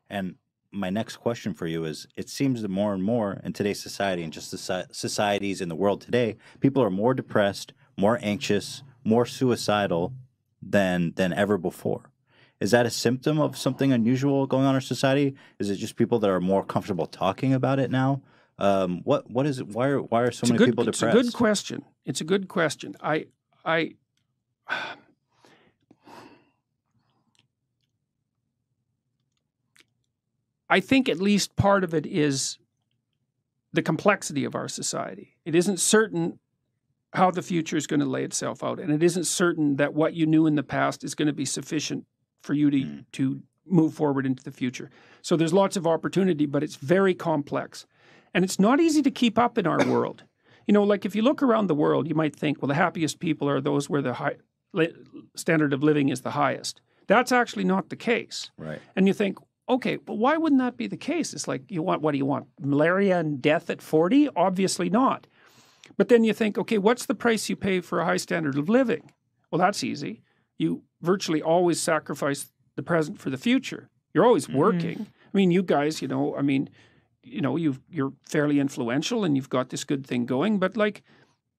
And my next question for you is, it seems that more and more in today's society and just the societies in the world today, people are more depressed, more anxious, more suicidal than ever before. Is that a symptom of something unusual going on in our society? Is it just people that are more comfortable talking about it now? What is it? Why are so many people depressed? It's a good question. It's a good question. I think at least part of it is the complexity of our society. It isn't certain how the future is going to lay itself out, and it isn't certain that what you knew in the past is going to be sufficient for you to move forward into the future. So there's lots of opportunity, but it's very complex. And it's not easy to keep up in our world. You know, like if you look around the world, you might think, well, the happiest people are those where the standard of living is the highest. That's actually not the case. Right. And you think, okay, but why wouldn't that be the case? It's like, what do you want? Malaria and death at 40? Obviously not. But then you think, okay, what's the price you pay for a high standard of living? Well, that's easy. You virtually always sacrifice the present for the future. You're always working. I mean, you guys, you're fairly influential and you've got this good thing going, but like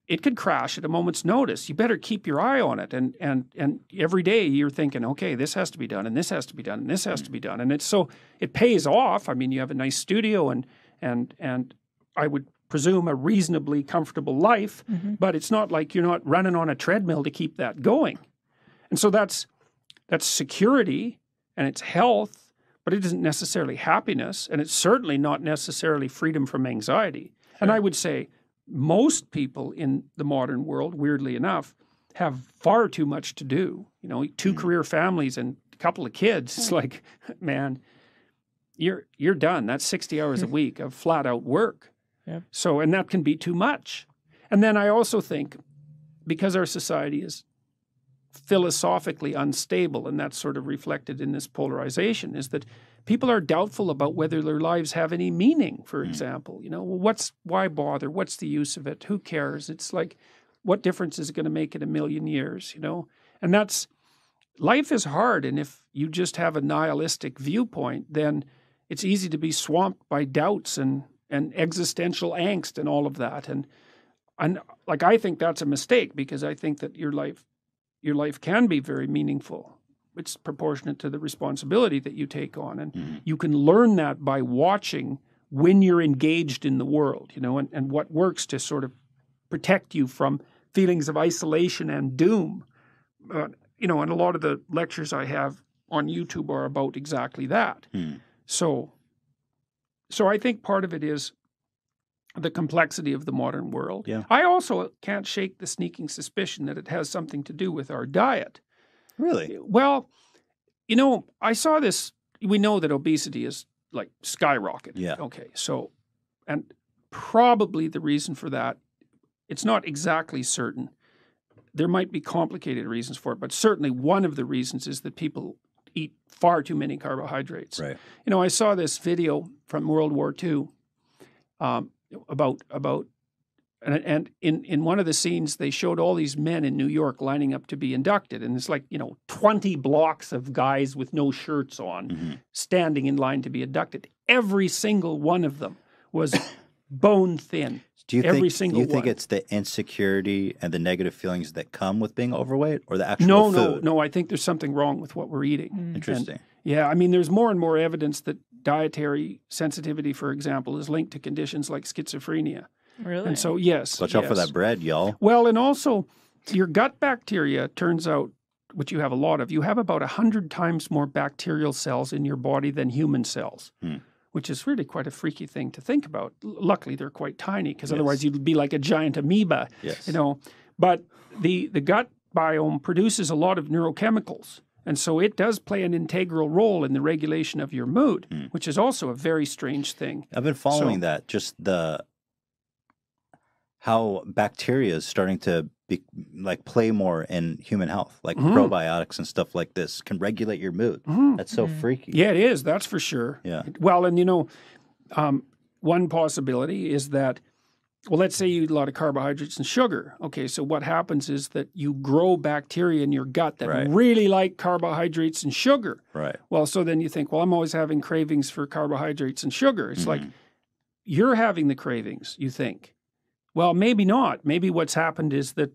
it could crash at a moment's notice. You better keep your eye on it. And every day you're thinking, okay, this has to be done and this has to be done and this has to be done. And it pays off. I mean, you have a nice studio and I would presume a reasonably comfortable life, but it's not like you're not running on a treadmill to keep that going. And so that's security and it's health, but it isn't necessarily happiness, and it's certainly not necessarily freedom from anxiety. Sure. And I would say most people in the modern world, weirdly enough, have far too much to do. You know, 2 career families and a couple of kids. It's like, man, you're done. That's 60 hours a week of flat out work. Yep. So, and that can be too much. And then I also think, because our society is philosophically unstable, and that's sort of reflected in this polarization, is that people are doubtful about whether their lives have any meaning, for example. You know, well, why bother? What's the use of it? Who cares? It's like, what difference is it going to make in a million years, you know? And life is hard, and if you just have a nihilistic viewpoint, then it's easy to be swamped by doubts and existential angst and all of that. And like, I think that's a mistake, because I think that your life can be very meaningful. It's proportionate to the responsibility that you take on. And you can learn that by watching when you're engaged in the world, you know, and what works to sort of protect you from feelings of isolation and doom. You know, and a lot of the lectures I have on YouTube are about exactly that. So I think part of it is the complexity of the modern world. Yeah. I also can't shake the sneaking suspicion that it has something to do with our diet. Really? Well, you know, I saw this. We know that obesity is like skyrocketed. Yeah. Okay. So, and probably the reason for that, it's not exactly certain. There might be complicated reasons for it, but certainly one of the reasons is that people eat far too many carbohydrates. Right. You know, I saw this video from World War II about and in one of the scenes they showed all these men in New York lining up to be inducted, and it's like, you know, 20 blocks of guys with no shirts on standing in line to be inducted. Every single one of them was bone thin. Do you think it's the insecurity and the negative feelings that come with being overweight, or the actual food? No. I think there's something wrong with what we're eating. Interesting. Yeah, I mean, there's more and more evidence that dietary sensitivity, for example, is linked to conditions like schizophrenia. Really? And so, yes. Watch out for that bread, y'all. Well, and also, your gut bacteria, turns out, which you have a lot of, you have about 100 times more bacterial cells in your body than human cells. Which is really quite a freaky thing to think about. Luckily, they're quite tiny, because otherwise you'd be like a giant amoeba, you know. But the gut biome produces a lot of neurochemicals, and so it does play an integral role in the regulation of your mood, which is also a very strange thing. I've been following that, just how bacteria is starting to play more in human health, like probiotics and stuff like this can regulate your mood. That's so freaky. Yeah, it is. That's for sure. Yeah. Well, and you know, one possibility is that Well, let's say you eat a lot of carbohydrates and sugar. Okay, so what happens is that you grow bacteria in your gut that really like carbohydrates and sugar. Right. Well, so then you think, well, I'm always having cravings for carbohydrates and sugar. It's like you're having the cravings, you think. Well, maybe not. Maybe what's happened is that,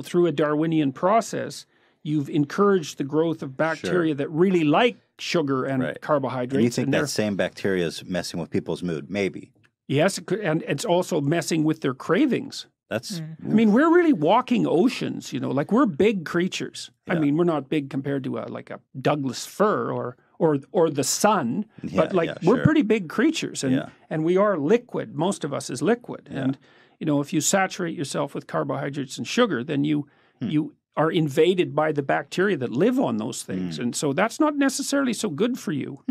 through a Darwinian process, you've encouraged the growth of bacteria that really like sugar and carbohydrates. And you think that same bacteria is messing with people's mood? Maybe. Yes, and it's also messing with their cravings. That's. I mean, we're really walking oceans, like we're big creatures. Yeah. I mean, we're not big compared to like a Douglas fir or the sun, but we're pretty big creatures, and we are liquid. Most of us is liquid, and if you saturate yourself with carbohydrates and sugar, then you are invaded by the bacteria that live on those things, and so that's not necessarily so good for you.